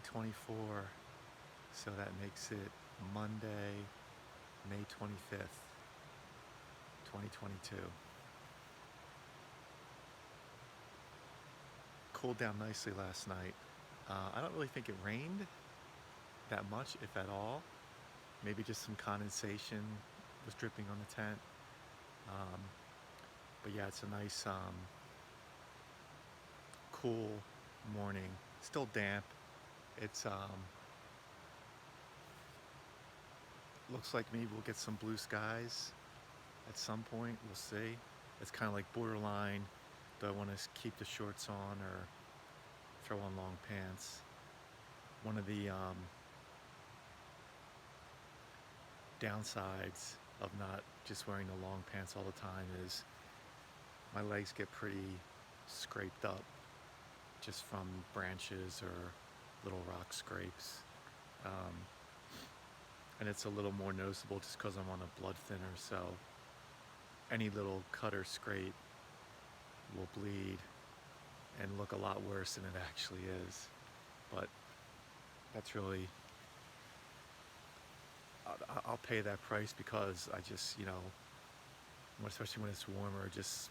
2024, so that makes it Monday, May 25th, 2022. Cooled down nicely last night. I don't really think it rained that much, if at all. Maybe just some condensation was dripping on the tent. But yeah, it's a nice, cool morning. Still damp. It's looks like maybe we'll get some blue skies at some point. We'll see. It's kind of like borderline. Do I want to keep the shorts on or throw on long pants? One of the downsides of not just wearing the long pants all the time is my legs get pretty scraped up just from branches or little rock scrapes. And it's a little more noticeable just because I'm on a blood thinner, so any little cut or scrape will bleed and look a lot worse than it actually is. But that's really, I'll pay that price because I just, especially when it's warmer, just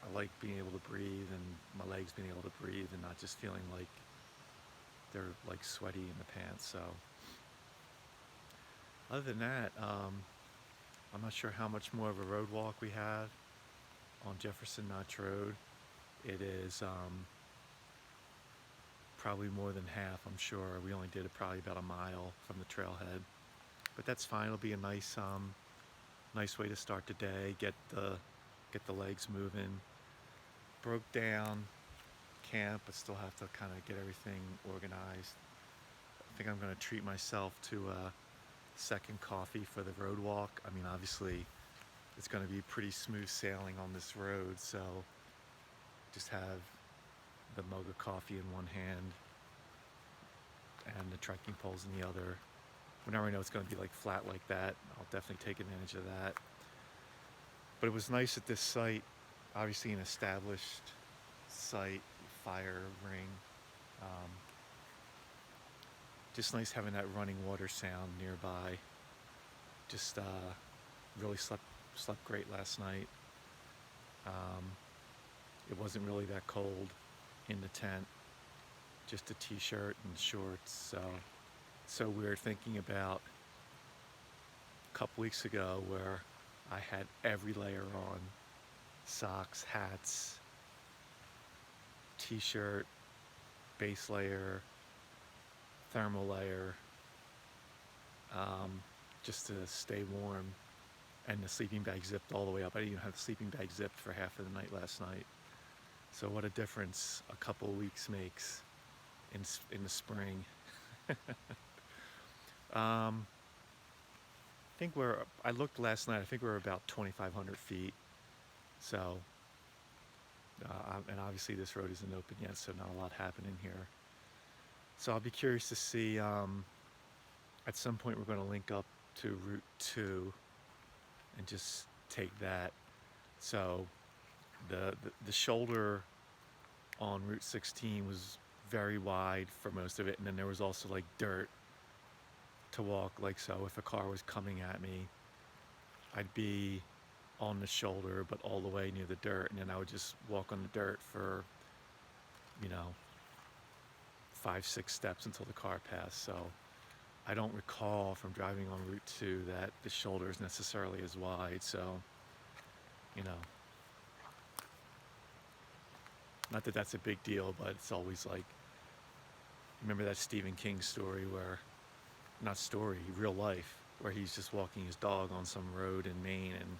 I like being able to breathe and my legs being able to breathe and not just feeling like they're like sweaty in the pants. So other than that, I'm not sure how much more of a road walk we have on Jefferson Notch Road. It is probably more than half, I'm sure. We only did it probably about a mile from the trailhead, but that's fine. It'll be a nice nice way to start the day, get the legs moving. Broke down camp, but still have to kind of get everything organized. I think I'm going to treat myself to a second coffee for the road walk. I mean, obviously it's going to be pretty smooth sailing on this road, so just have the mug of coffee in one hand and the trekking poles in the other. Whenever I know it's going to be like flat like that, I'll definitely take advantage of that. But it was nice at this site, obviously an established site, fire ring. Just nice having that running water sound nearby. Just really slept great last night. It wasn't really that cold in the tent, just a t-shirt and shorts. So we were thinking about a couple weeks ago where I had every layer on: socks, hats, t-shirt, base layer, thermal layer, just to stay warm, and the sleeping bag zipped all the way up. I didn't even have the sleeping bag zipped for half of the night last night. So what a difference a couple of weeks makes in the spring. I think I looked last night, I think we're about 2,500 feet. So, and obviously this road isn't open yet, so not a lot happening here. So I'll be curious to see, at some point we're going to link up to Route 2 and just take that. So the shoulder on Route 16 was very wide for most of it, and then there was also like dirt to walk, like so if a car was coming at me, I'd be on the shoulder but all the way near the dirt, and then I would just walk on the dirt for 5-6 steps until the car passed. So I don't recall from driving on Route 2 that the shoulder is necessarily as wide. So not that that's a big deal, but it's always like, remember that Stephen King story where, not story, real life, where he's just walking his dog on some road in Maine and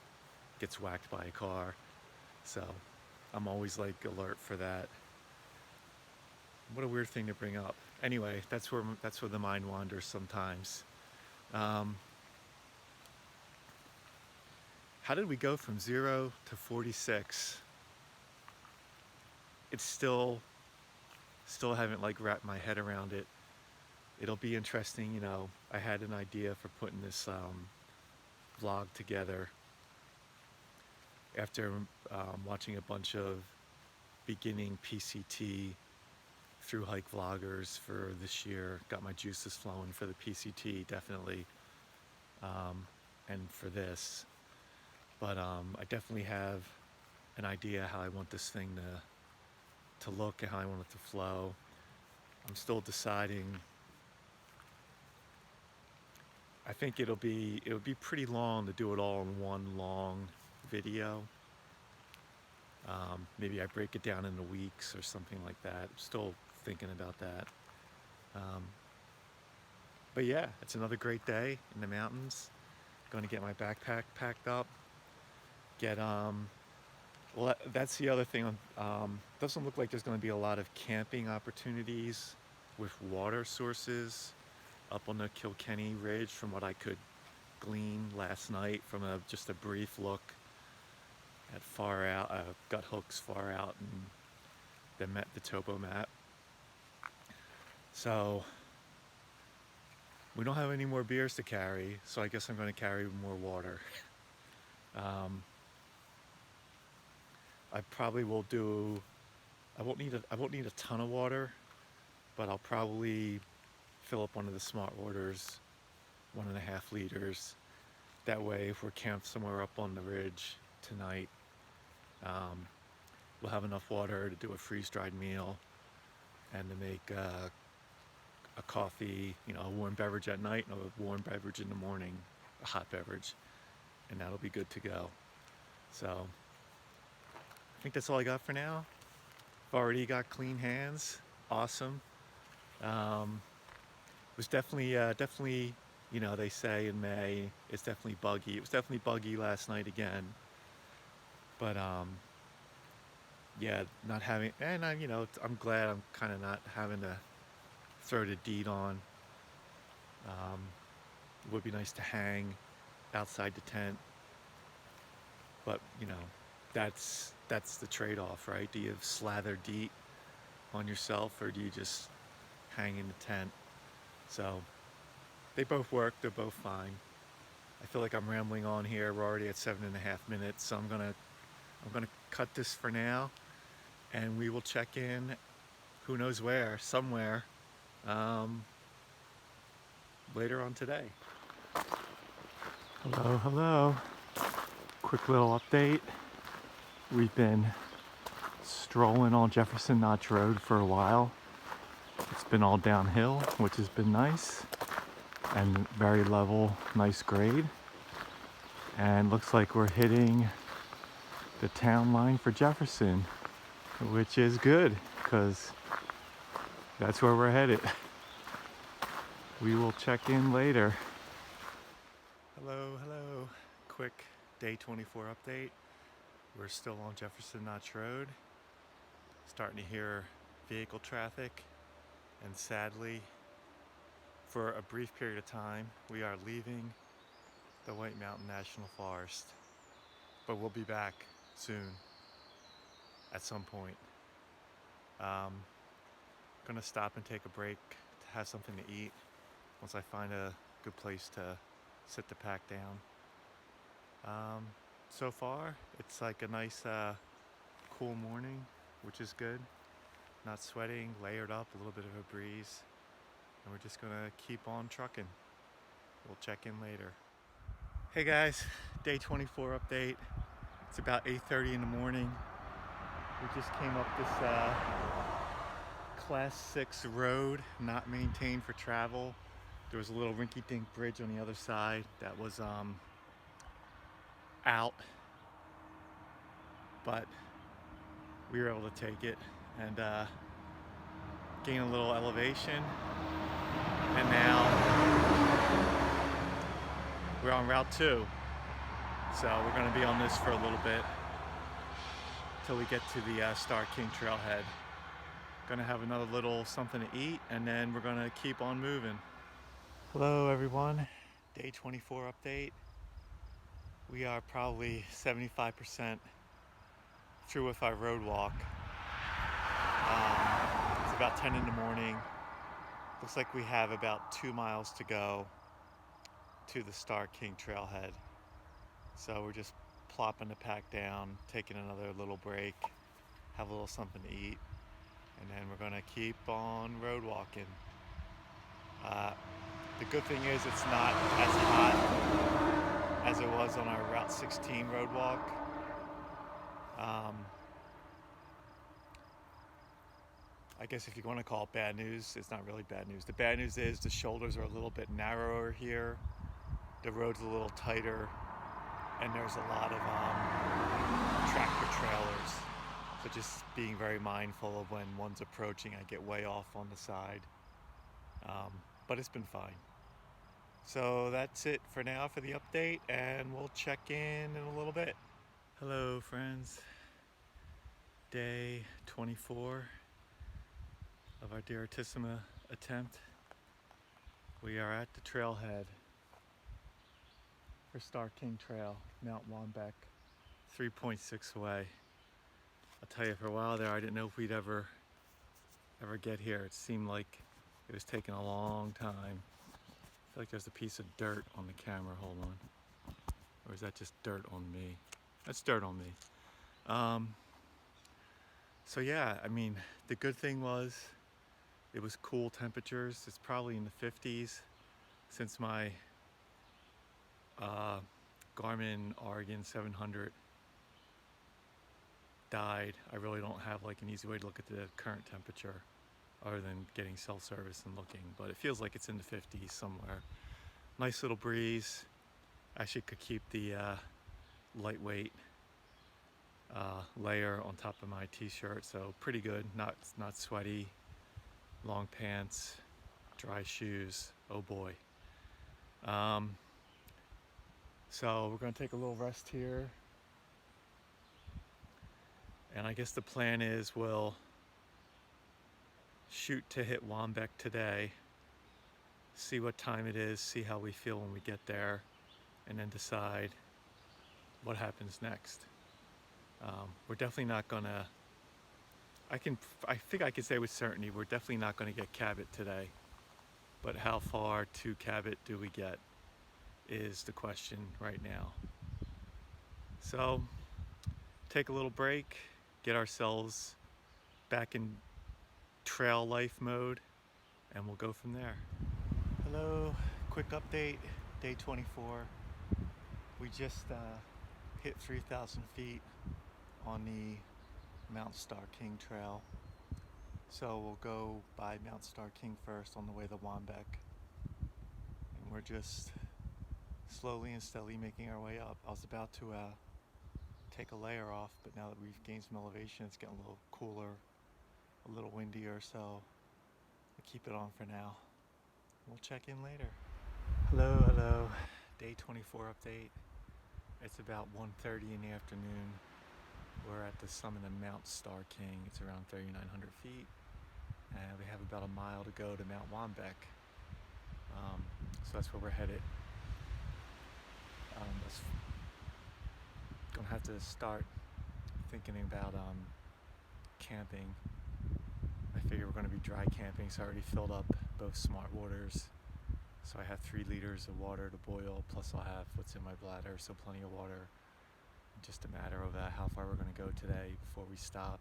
gets whacked by a car. So I'm always like alert for that. What a weird thing to bring up. Anyway, that's where the mind wanders sometimes. How did we go from 0 to 46? It's still haven't like wrapped my head around it. It'll be interesting. I had an idea for putting this vlog together after watching a bunch of beginning PCT through hike vloggers for this year. Got my juices flowing for the PCT, definitely, and for this. But I definitely have an idea how I want this thing to look and how I want it to flow. I'm still deciding. I think it'll be pretty long to do it all in one long video. Maybe I break it down into weeks or something like that. I'm still thinking about that. But yeah, it's another great day in the mountains. Going to get my backpack packed up. Well, that's the other thing. Doesn't look like there's going to be a lot of camping opportunities with water sources up on the Kilkenny Ridge, from what I could glean last night from just a brief look at far out, gut hooks far out, and the topo map. So we don't have any more beers to carry, so I guess I'm going to carry more water. I probably will do. I won't need a ton of water, but I'll probably fill up one of the Smart Waters, 1.5 liters. That way, if we're camped somewhere up on the ridge tonight, we'll have enough water to do a freeze-dried meal and to make a coffee, a warm beverage at night and a warm beverage in the morning, a hot beverage, and that'll be good to go. So I think that's all I got for now. I've already got clean hands. Awesome. It was definitely, they say in May, it's definitely buggy. It was definitely buggy last night again. But yeah, not having, and I'm glad I'm kind of not having to throw the deed on. It would be nice to hang outside the tent, but that's the trade-off, right? Do you slather DEET on yourself, or do you just hang in the tent? So they both work. They're both fine. I feel like I'm rambling on here. We're already at 7.5 minutes, so I'm gonna cut this for now, and we will check in. Who knows where? Somewhere. Later on today. Hello. Quick little update. We've been strolling on Jefferson Notch Road for a while. It's been all downhill, which has been nice, and very level, nice grade. And looks like we're hitting the town line for Jefferson, which is good, because that's where we're headed. We will check in later. Hello. Quick day 24 update. We're still on Jefferson Notch Road. Starting to hear vehicle traffic, and sadly, for a brief period of time, we are leaving the White Mountain National Forest. But we'll be back soon, at some point. Gonna stop and take a break to have something to eat once I find a good place to sit the pack down. So far, it's like a nice cool morning, which is good. Not sweating, layered up, a little bit of a breeze. And we're just gonna keep on trucking. We'll check in later. Hey guys, day 24 update. It's about 8:30 in the morning. We just came up this Class 6 road, not maintained for travel. There was a little rinky-dink bridge on the other side that was out, but we were able to take it and gain a little elevation, and now we're on Route 2, so we're going to be on this for a little bit till we get to the Star King Trailhead. Gonna have another little something to eat, and then we're gonna keep on moving. Hello everyone, day 24 update. We are probably 75% through with our road walk. It's about 10 in the morning. Looks like we have about 2 miles to go to the Star King Trailhead. So we're just plopping the pack down, taking another little break, have a little something to eat, and then we're gonna keep on road walking. The good thing is it's not as hot as it was on our Route 16 road walk. I guess if you want to call it bad news, it's not really bad news. The bad news is the shoulders are a little bit narrower here. The road's a little tighter, and there's a lot of tractor trailers. So just being very mindful of when one's approaching, I get way off on the side. But it's been fine. So that's it for now for the update, and we'll check in a little bit. Hello friends, day 24 of our Direttissima attempt. We are at the trailhead for Star King Trail, Mount Womback, 3.6 away. I'll tell you, for a while there I didn't know if we'd ever get here. It seemed like it was taking a long time. I feel like there's a piece of dirt on the camera, hold on. Or is that just dirt on me? That's dirt on me. So yeah, I mean, the good thing was it was cool temperatures. It's probably in the 50s. Since my Garmin Oregon 700 died, I really don't have like an easy way to look at the current temperature other than getting self-service and looking, but it feels like it's in the 50s somewhere. Nice little breeze. Actually could keep the lightweight layer on top of my t-shirt, so pretty good. Not sweaty. Long pants, dry shoes. Oh boy. So we're gonna take a little rest here, and I guess the plan is we'll shoot to hit Womback today, see what time it is, see how we feel when we get there, and then decide what happens next. We're definitely not gonna, I think I can say with certainty we're definitely not gonna get Cabot today, but how far to Cabot do we get is the question right now. So take a little break, get ourselves back in trail life mode, and we'll go from there. Hello, quick update, day 24. We just hit 3,000 feet on the Mount Star King Trail. So we'll go by Mount Star King first on the way to Womback. And we're just slowly and steadily making our way up. I was about to take a layer off, but now that we've gained some elevation, it's getting a little cooler, a little windier, so we'll keep it on for now. We'll check in later. Hello, day 24 update. It's about 1:30 in the afternoon. We're at the summit of Mount Star King. It's around 3,900 feet, and we have about a mile to go to Mount Womback. So that's where we're headed. Gonna have to start thinking about camping. I figure we're gonna be dry camping, so I already filled up both smart waters. So I have 3 liters of water to boil, plus I'll have what's in my bladder, so plenty of water. Just a matter of how far we're gonna go today before we stop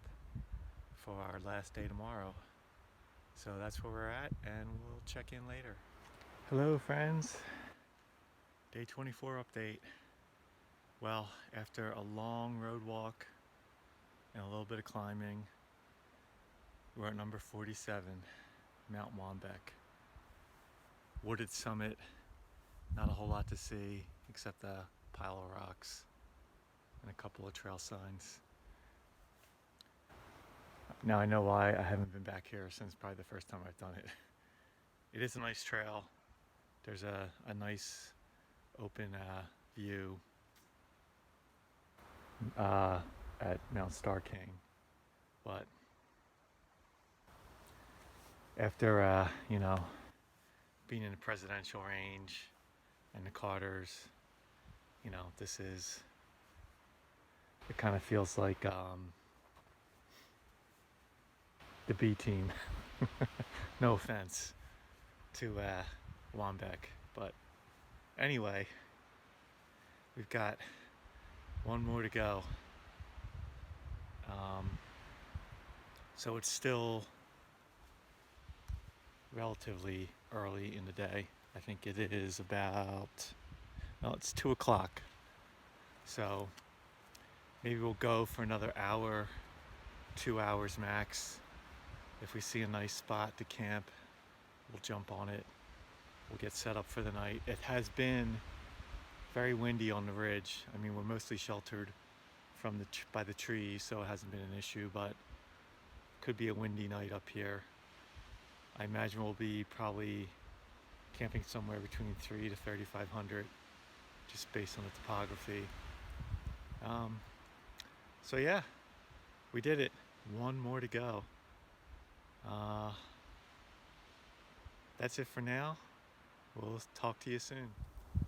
for our last day tomorrow. So that's where we're at, and we'll check in later. Hello friends, day 24 update. Well, after a long road walk and a little bit of climbing, we're at number 47, Mount Womback. Wooded summit, not a whole lot to see except a pile of rocks and a couple of trail signs. Now I know why I haven't been back here since probably the first time I've done it. It is a nice trail. There's a nice open view at Mount Star King, but after you know, being in the presidential range and the Carters, you know, it kind of feels like the B team. No offense to Womback, but anyway, we've got one more to go. So it's still relatively early in the day. I think it is about, well, it's 2 o'clock. So maybe we'll go for another hour, 2 hours max. If we see a nice spot to camp, we'll jump on it. We'll get set up for the night. It has been very windy on the ridge. I mean, we're mostly sheltered from by the trees, so it hasn't been an issue, but could be a windy night up here. I imagine we'll be probably camping somewhere between 3 to 3,500, just based on the topography. So yeah, we did it. One more to go. That's it for now. We'll talk to you soon.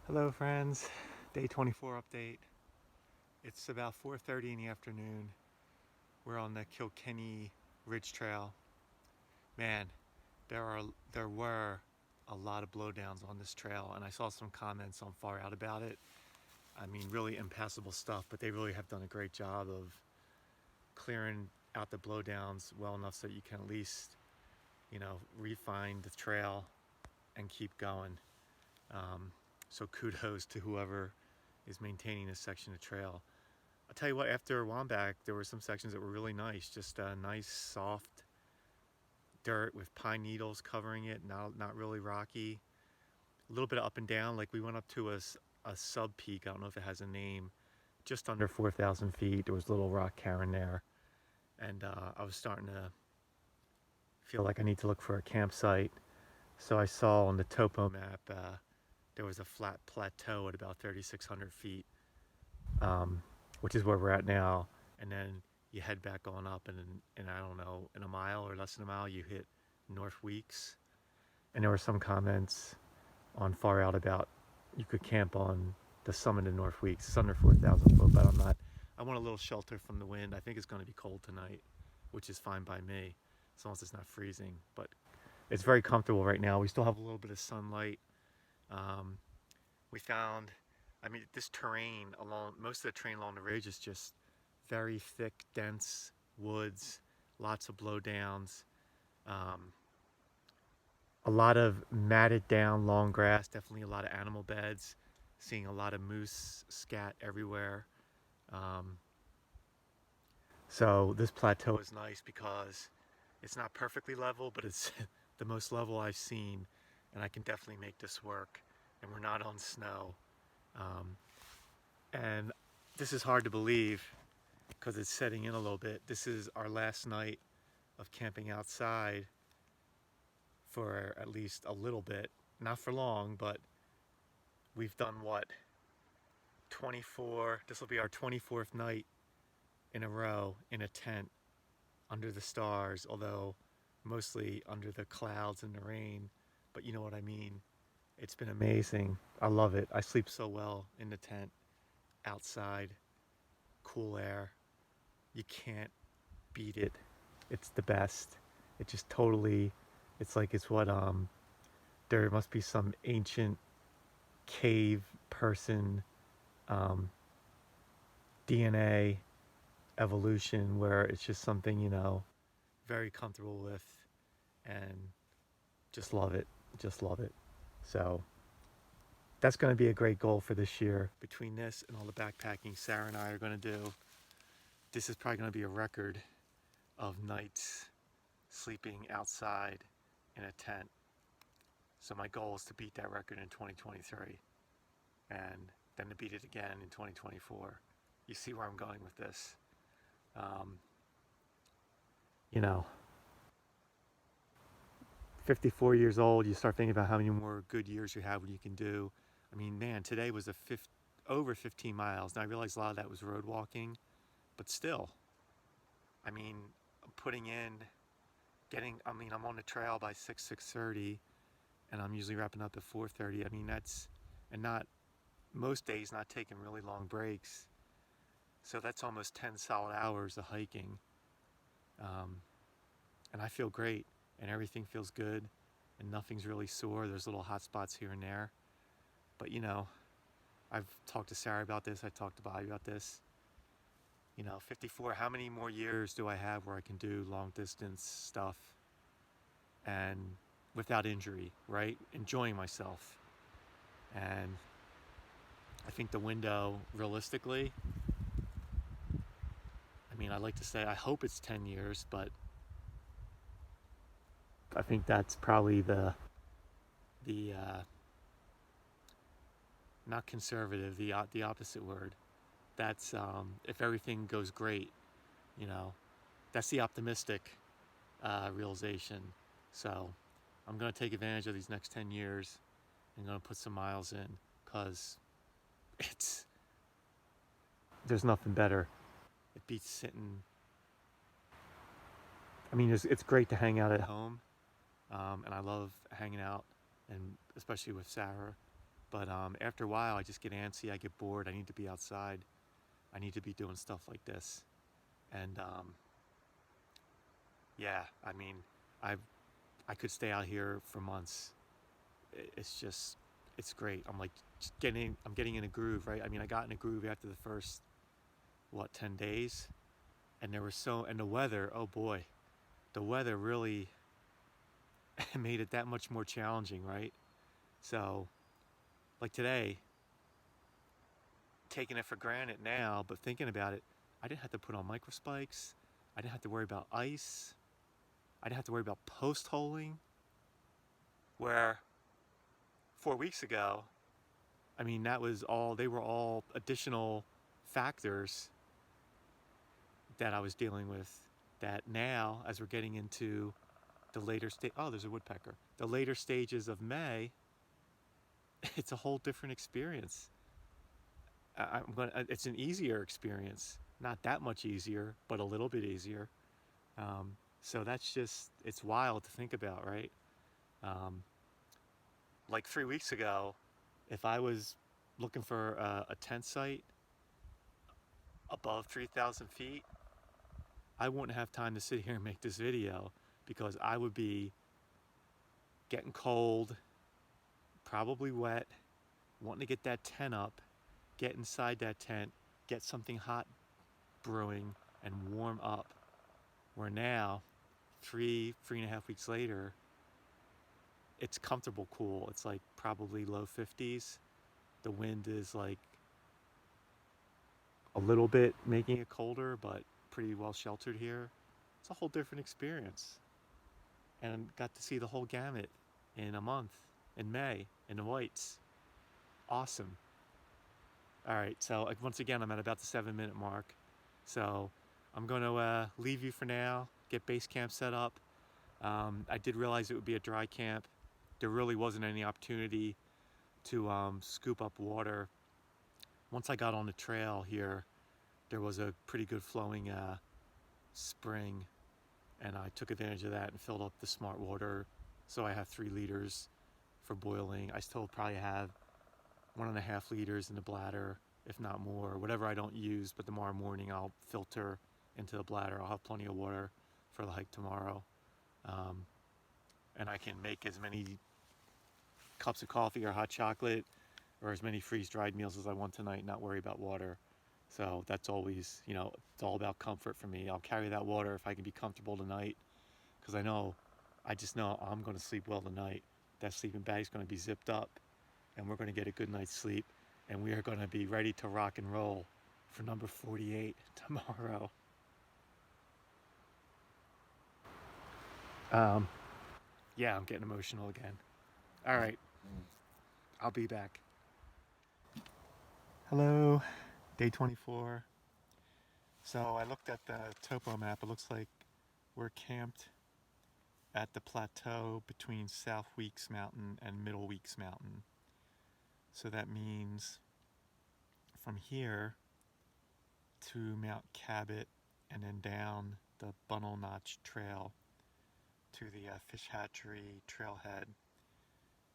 Hello friends, day 24 update. It's about 4:30 in the afternoon. We're on the Kilkenny Ridge Trail. Man, there were a lot of blowdowns on this trail, and I saw some comments on Far Out about it. I mean, really impassable stuff, but they really have done a great job of clearing out the blowdowns well enough so that you can at least, refine the trail and keep going. So kudos to whoever is maintaining this section of trail. I'll tell you what, after Womback, there were some sections that were really nice, just a nice soft dirt with pine needles covering it, not really rocky. A little bit of up and down, like we went up to a sub peak, I don't know if it has a name, just under 4,000 feet. There was a little rock cairn there, and I was starting to feel like I need to look for a campsite. So I saw on the topo map there was a flat plateau at about 3,600 feet, which is where we're at now. And then you head back on up, and I don't know, in a mile or less than a mile, you hit North Weeks. And there were some comments on Far Out about you could camp on the summit of North Weeks. It's under 4,000 foot, but I want a little shelter from the wind. I think it's going to be cold tonight, which is fine by me, as long as it's not freezing. But it's very comfortable right now. We still have a little bit of sunlight. We found, this terrain most of the terrain along the ridge is just very thick, dense woods, lots of blowdowns, a lot of matted down long grass, definitely a lot of animal beds, seeing a lot of moose scat everywhere. So this plateau is nice because it's not perfectly level, but it's the most level I've seen, and I can definitely make this work. And we're not on snow. And this is hard to believe because it's setting in a little bit. This is our last night of camping outside for at least a little bit. Not for long, but we've done what? 24, this will be our 24th night in a row in a tent under the stars, although mostly under the clouds and the rain, but you know what I mean. It's been amazing. I love it. I sleep so well in the tent, outside, cool air. You can't beat it. It's the best. It just totally, it's like it's what, there must be some ancient cave person, DNA evolution where it's just something, very comfortable with, and just love it. Just love it. So that's going to be a great goal for this year. Between this and all the backpacking Sarah and I are going to do, this is probably going to be a record of nights sleeping outside in a tent. So my goal is to beat that record in 2023, and then to beat it again in 2024. You see where I'm going with this. 54 years old, you start thinking about how many more good years you have when you can do. I mean, man, today was over 15 miles. Now I realize a lot of that was road walking, but still, I'm on the trail by 6:30, and I'm usually wrapping up at 4:30. I mean, most days not taking really long breaks. So that's almost 10 solid hours of hiking. And I feel great, and everything feels good, and nothing's really sore. There's little hot spots here and there. But I've talked to Sarah about this, I talked to Bobby about this. 54, how many more years do I have where I can do long distance stuff and without injury, right? Enjoying myself. And I think the window, realistically, I mean, I'd like to say, I hope it's 10 years, but I think that's probably the not conservative, the opposite word. That's if everything goes great, you know, that's the optimistic realization. So I'm going to take advantage of these next 10 years and going to put some miles in, because there's nothing better. It beats sitting. I mean, it's great to hang out at home, and I love hanging out, and especially with Sarah. But after a while, I just get antsy. I get bored. I need to be outside. I need to be doing stuff like this. And yeah, I mean, I could stay out here for months. It's great. I'm like I'm getting in a groove, right? I mean, I got in a groove after the first 10 days, and and the weather, oh boy, the weather really made it that much more challenging, right? So like today, taking it for granted now, but thinking about it, I didn't have to put on micro spikes. I didn't have to worry about ice. I didn't have to worry about post holing. Where 4 weeks ago, I mean, they were all additional factors that I was dealing with, that now, as we're getting into the later stage, oh, there's a woodpecker. The later stages of May, it's a whole different experience. It's an easier experience. Not that much easier, but a little bit easier. So it's wild to think about, right? Like 3 weeks ago, if I was looking for a tent site above 3,000 feet, I wouldn't have time to sit here and make this video, because I would be getting cold, probably wet, wanting to get that tent up, get inside that tent, get something hot brewing, and warm up. Where now, 3.5 weeks later, it's comfortable cool. It's like probably low 50s. The wind is like a little bit making it colder, but pretty well sheltered here. It's a whole different experience. And got to see the whole gamut in a month, in May, in the whites. Awesome. All right, so once again, I'm at about the 7-minute mark. So I'm going to leave you for now, get base camp set up. I did realize it would be a dry camp. There really wasn't any opportunity to scoop up water. Once I got on the trail here, there was a pretty good flowing spring, and I took advantage of that and filled up the smart water. So I have 3 liters for boiling. I still probably have 1.5 liters in the bladder, if not more, whatever I don't use, but tomorrow morning I'll filter into the bladder. I'll have plenty of water for the hike tomorrow. And I can make as many cups of coffee or hot chocolate or as many freeze-dried meals as I want tonight, not worry about water. So that's always, it's all about comfort for me. I'll carry that water if I can be comfortable tonight, because I just know I'm going to sleep well tonight. That sleeping bag's going to be zipped up, and we're going to get a good night's sleep, and we are going to be ready to rock and roll for number 48 tomorrow. Yeah, I'm getting emotional again. All right, I'll be back. Hello, day 24. So I looked at the topo map. It looks like we're camped at the plateau between South Weeks Mountain and Middle Weeks Mountain. So that means from here to Mount Cabot and then down the Bunnell Notch Trail to the Fish Hatchery Trailhead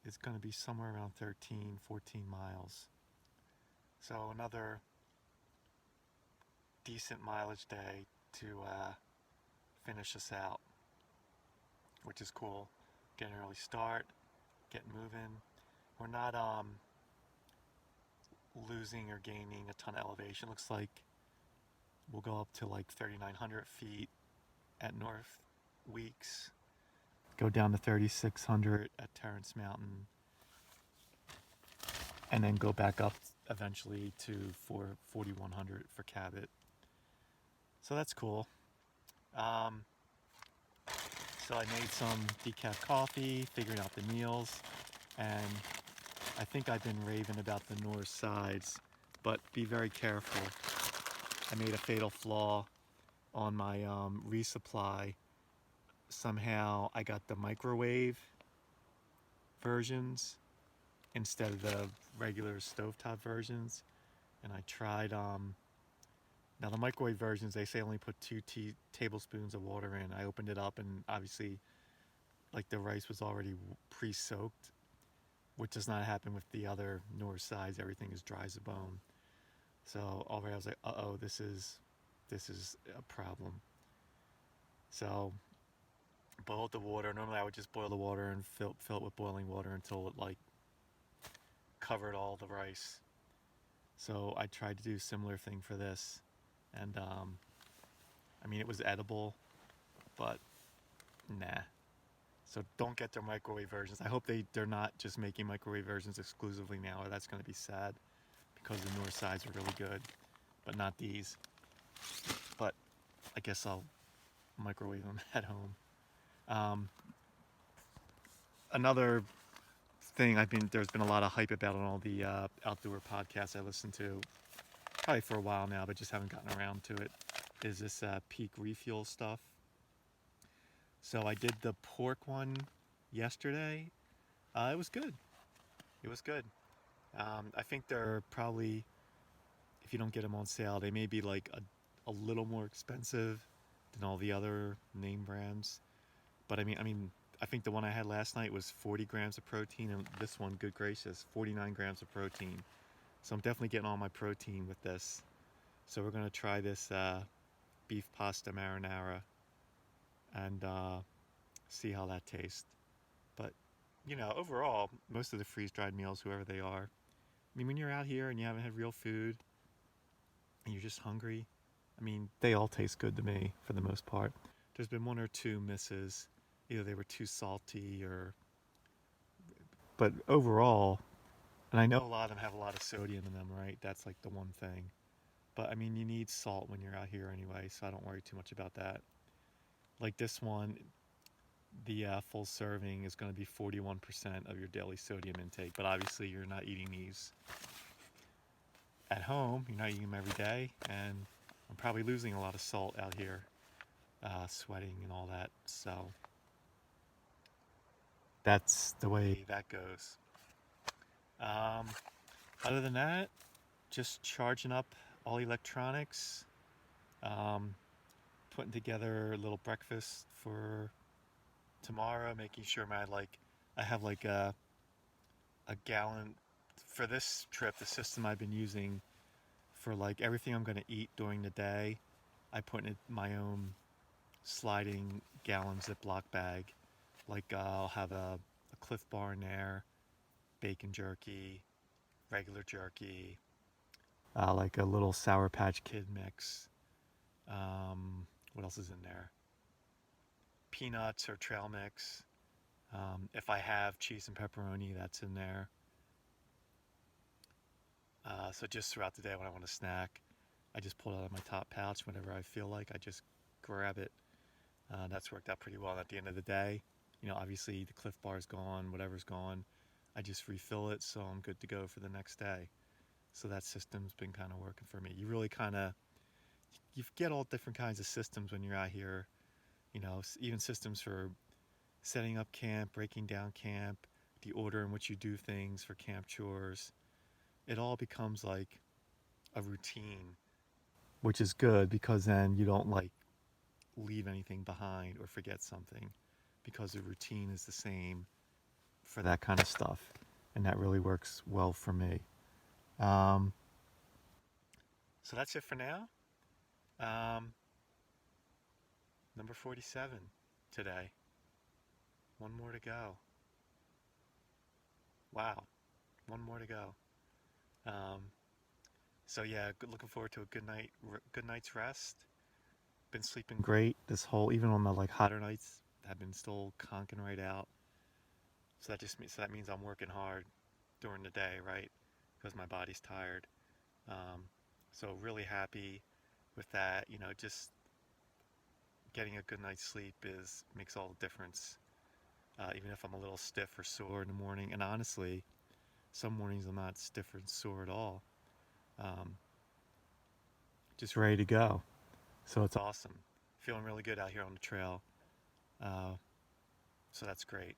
is going to be somewhere around 13, 14 miles. So another decent mileage day to finish us out, which is cool. Get an early start, get moving. We're not losing or gaining a ton of elevation. Looks like We'll go up to like 3,900 feet at North Weeks, go down to 3,600 at Terrace Mountain, and then go back up eventually to 4,100 for Cabot. So that's cool. Um, so I made some decaf coffee, figuring out the meals, and I think I've been raving about the north sides, but be very careful. I made a fatal flaw on my resupply. Somehow I got the microwave versions instead of the regular stovetop versions, and I tried now the microwave versions, they say only put 2 tablespoons of water in. I opened it up and obviously like the rice was already pre-soaked, which does not happen with the other north sides. Everything is dry as a bone. So already I was like, uh-oh, this is a problem. So boiled the water. Normally I would just boil the water and fill it with boiling water until it like covered all the rice. So I tried to do a similar thing for this, and I mean it was edible, but nah. So don't get their microwave versions. I hope they're not just making microwave versions exclusively now, or that's going to be sad, because the north sides are really good, but not these. But I guess I'll microwave them at home. Another thing there's been a lot of hype about on all the outdoor podcasts I listen to, probably for a while now, but just haven't gotten around to it, is this peak refuel stuff. So I did the pork one yesterday. It was good. It was good. I think they're probably, if you don't get them on sale, they may be like a little more expensive than all the other name brands. But I think the one I had last night was 40 grams of protein, and this one, good gracious, 49 grams of protein. So I'm definitely getting all my protein with this. So we're gonna try this beef pasta marinara and see how that tastes. But overall, most of the freeze-dried meals, whoever they are, I mean, when you're out here and you haven't had real food and you're just hungry, I mean, they all taste good to me for the most part. There's been one or two misses. Either they were too salty or... But overall, and I know a lot of them have a lot of sodium in them, right? That's like the one thing. But I mean, you need salt when you're out here anyway, so I don't worry too much about that. Like this one, the full serving is going to be 41% of your daily sodium intake, but obviously you're not eating these at home. You're not eating them every day, and I'm probably losing a lot of salt out here, sweating and all that. So that's the way that goes. Um, Other than that, just charging up all electronics, um, putting together a little breakfast for tomorrow, making sure I have like a gallon for this trip. The system I've been using for like everything I'm going to eat during the day, I put in my own sliding gallon Ziploc bag. Like I'll have a Cliff Bar in there, bacon jerky, regular jerky, like a little Sour Patch Kid mix. What else is in there? Peanuts or trail mix. If I have cheese and pepperoni, that's in there. So just throughout the day when I want a snack, I just pull it out of my top pouch whenever I feel like. I just grab it. That's worked out pretty well. And at the end of the day, obviously the Cliff Bar's gone, whatever's gone, I just refill it, so I'm good to go for the next day. So that system's been kind of working for me. You really you get all different kinds of systems when you're out here. Even systems for setting up camp, breaking down camp, the order in which you do things for camp chores. It all becomes like a routine, which is good because then you don't like leave anything behind or forget something, because the routine is the same for that kind of stuff, and that really works well for me. Um, so that's it for now. Um, Number 47 today. One more to go. Wow, one more to go. Um, So yeah, looking forward to a good night's rest. Been sleeping great this whole, even on the like hotter nights, have been still conking right out. So that means I'm working hard during the day, right? Because my body's tired. Um, so really happy with that. You know, just getting a good night's sleep is makes all the difference. Even if I'm a little stiff or sore in the morning, and honestly, some mornings I'm not stiff or sore at all. Um, just ready to go. So it's awesome. Feeling really good out here on the trail. Uh, so that's great.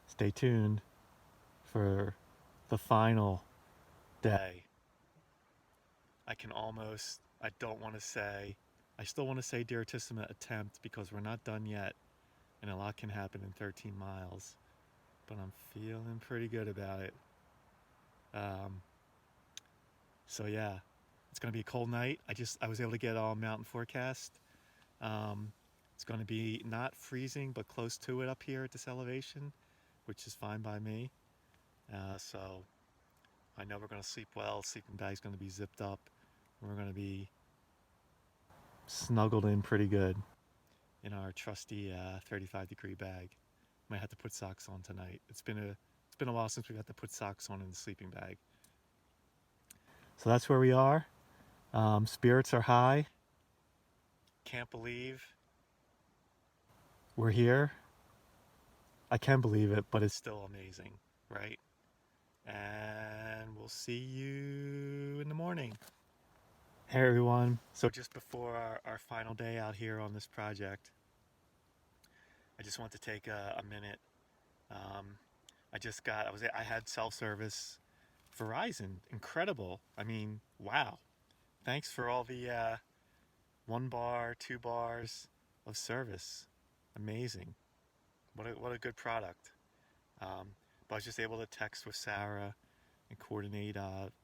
Stay tuned for the final day. I don't want to say, I still want to say Direttissima attempt because we're not done yet and a lot can happen in 13 miles. But I'm feeling pretty good about it. Um, so yeah, it's gonna be a cold night. I was able to get all mountain forecast. Um, it's gonna be not freezing but close to it up here at this elevation, which is fine by me. So I know we're gonna sleep well. Sleeping bag's gonna be zipped up. We're gonna be snuggled in pretty good in our trusty 35-degree bag. Might have to put socks on tonight. It's been a while since we got to put socks on in the sleeping bag. So that's where we are. Spirits are high. Can't believe we're here. I can believe it, but it's still amazing, right? And we'll see you in the morning. Hey everyone. So just before our final day out here on this project, I just want to take a minute. Um, I had self-service Verizon. Incredible. I mean, wow. Thanks for all the 1 bar, 2 bars of service. Amazing. What a good product. But I was just able to text with Sarah and coordinate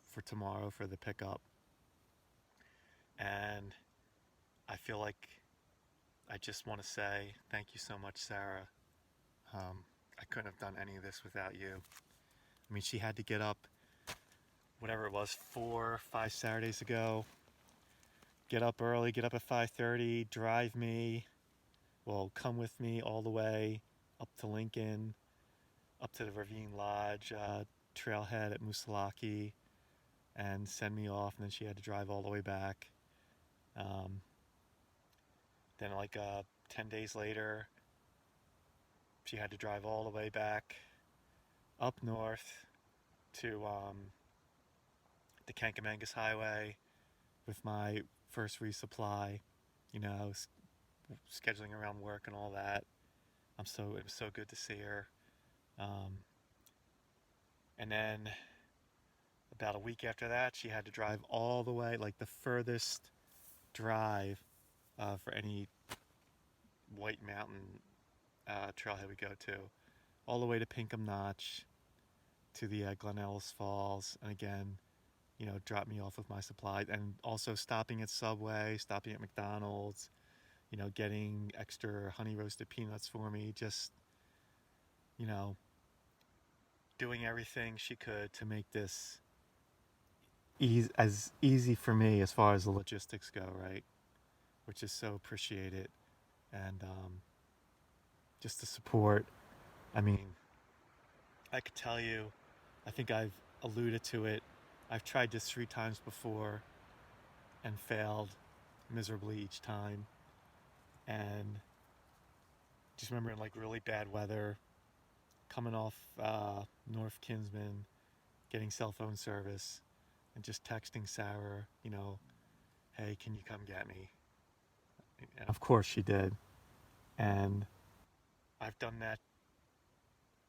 for tomorrow for the pickup. And I feel like I just want to say thank you so much, Sarah. I couldn't have done any of this without you. I mean, she had to get up, whatever it was, 4, 5 Saturdays ago. Get up early, get up at 5:30, drive me, well, come with me all the way up to Lincoln, up to the Ravine Lodge trailhead at Musalaki, and send me off. And then she had to drive all the way back. Um, then, like 10 days later, she had to drive all the way back up north to the Kankamangas Highway with my first resupply, you know, scheduling around work and all that. It was so good to see her. Um, and then about a week after that, she had to drive all the way, like the furthest drive for any White Mountain trailhead we go to, all the way to Pinkham Notch, to the Glen Ellis Falls, and again, you know, drop me off with my supplies, and also stopping at Subway, stopping at McDonald's, you know, getting extra honey roasted peanuts for me, just, you know, doing everything she could to make this as easy for me as far as the logistics go, right? Which is so appreciated. And just the support. I mean, I could tell you, I think I've alluded to it. I've tried this 3 times before and failed miserably each time. And just remember in like really bad weather, coming off North Kinsman, getting cell phone service, and just texting Sarah, you know, hey, can you come get me? And of course she did. And I've done that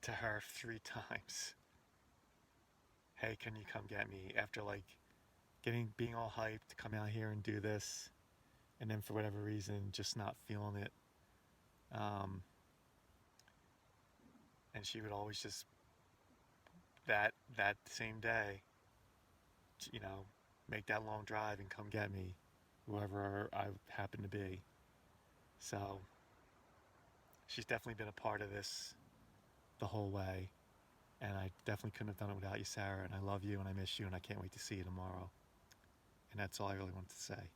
to her 3 times. Hey, can you come get me? After like being all hyped to come out here and do this, and then for whatever reason, just not feeling it. Um, and she would always just that same day, you know, make that long drive and come get me, whoever I happen to be. So she's definitely been a part of this the whole way. And I definitely couldn't have done it without you, Sarah. And I love you and I miss you and I can't wait to see you tomorrow. And that's all I really wanted to say.